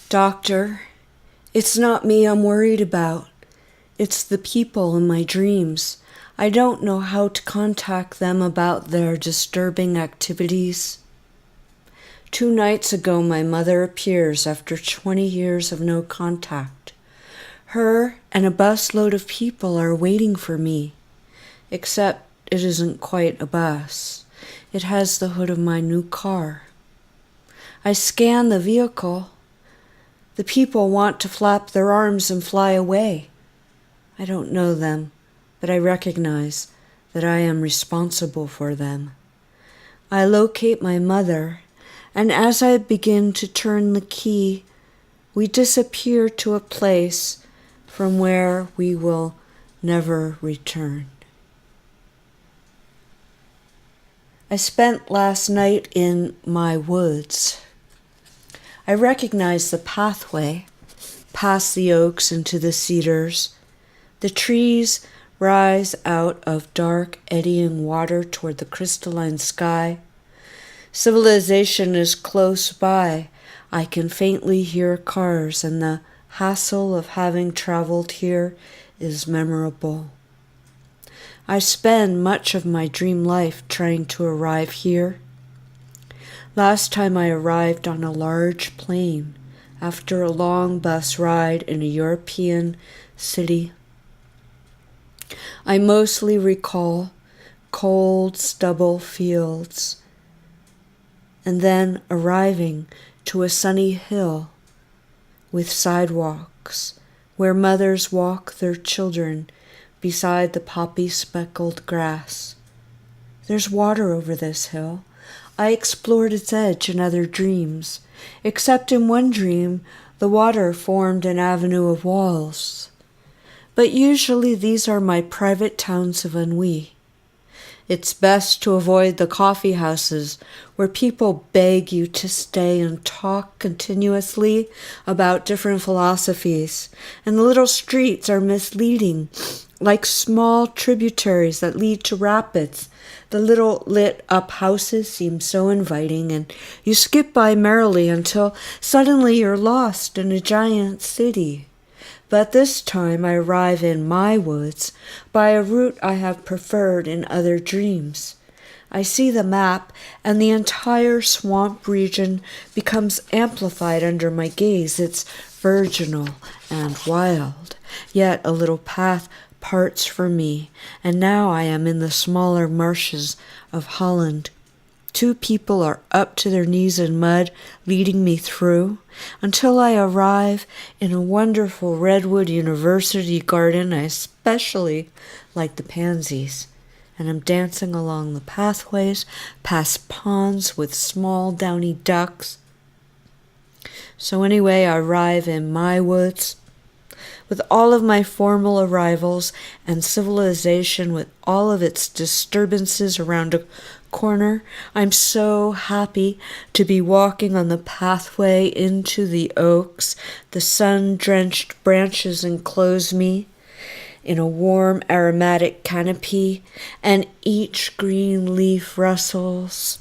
Doctor, it's not me I'm worried about. It's the people in my dreams. I don't know how to contact them about their disturbing activities. 2 nights ago, my mother appears after 20 years of no contact. Her and a busload of people are waiting for me, except it isn't quite a bus. It has the hood of my new car. I scan the vehicle. The people want to flap their arms and fly away. I don't know them, but I recognize that I am responsible for them. I locate my mother, and as I begin to turn the key, we disappear to a place from where we will never return. I spent last night in my woods. I recognize the pathway past the oaks into the cedars. The trees rise out of dark, eddying water toward the crystalline sky. Civilization is close by. I can faintly hear cars, and the hassle of having traveled here is memorable. I spend much of my dream life trying to arrive here. Last time I arrived on a large plane after a long bus ride in a European city. I mostly recall cold stubble fields and then arriving to a sunny hill with sidewalks where mothers walk their children beside the poppy-speckled grass. There's water over this hill. I explored its edge in other dreams, except in one dream the water formed an avenue of walls. But usually these are my private towns of ennui. It's best to avoid the coffee houses where people beg you to stay and talk continuously about different philosophies, and the little streets are misleading, like small tributaries that lead to rapids. The little lit-up houses seem so inviting, and you skip by merrily until suddenly you're lost in a giant city. But this time I arrive in my woods by a route I have preferred in other dreams. I see the map, and the entire swamp region becomes amplified under my gaze. It's virginal and wild, yet a little path parts for me, and now I am in the smaller marshes of Holland. 2 people are up to their knees in mud, leading me through, until I arrive in a wonderful redwood university garden. I especially like the pansies, and I'm dancing along the pathways, past ponds with small downy ducks. So anyway, I arrive in my woods, with all of my formal arrivals and civilization with all of its disturbances around a corner. I'm so happy to be walking on the pathway into the oaks. The sun-drenched branches enclose me in a warm aromatic canopy, and each green leaf rustles.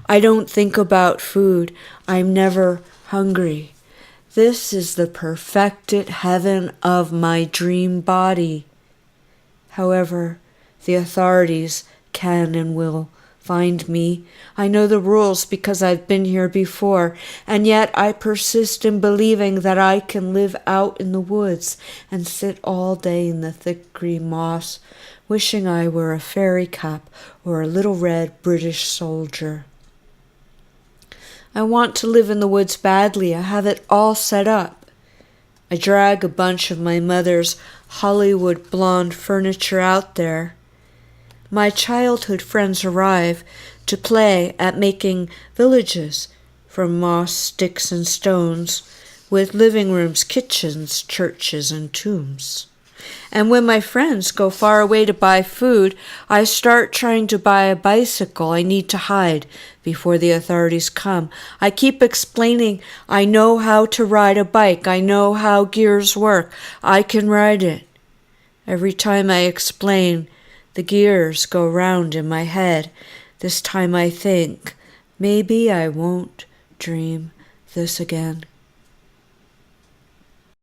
I don't think about food. I'm never hungry. This is the perfected heaven of my dream body. However, the authorities can and will find me. I know the rules because I've been here before, and yet I persist in believing that I can live out in the woods and sit all day in the thick green moss, wishing I were a fairy cap or a little red British soldier. I want to live in the woods badly. I have it all set up. I drag a bunch of my mother's Hollywood blonde furniture out there. My childhood friends arrive to play at making villages from moss, sticks, and stones, with living rooms, kitchens, churches, and tombs. And when my friends go far away to buy food, I start trying to buy a bicycle. I need to hide before the authorities come. I keep explaining I know how to ride a bike. I know how gears work. I can ride it. Every time I explain, the gears go round in my head. This time I think, maybe I won't dream this again.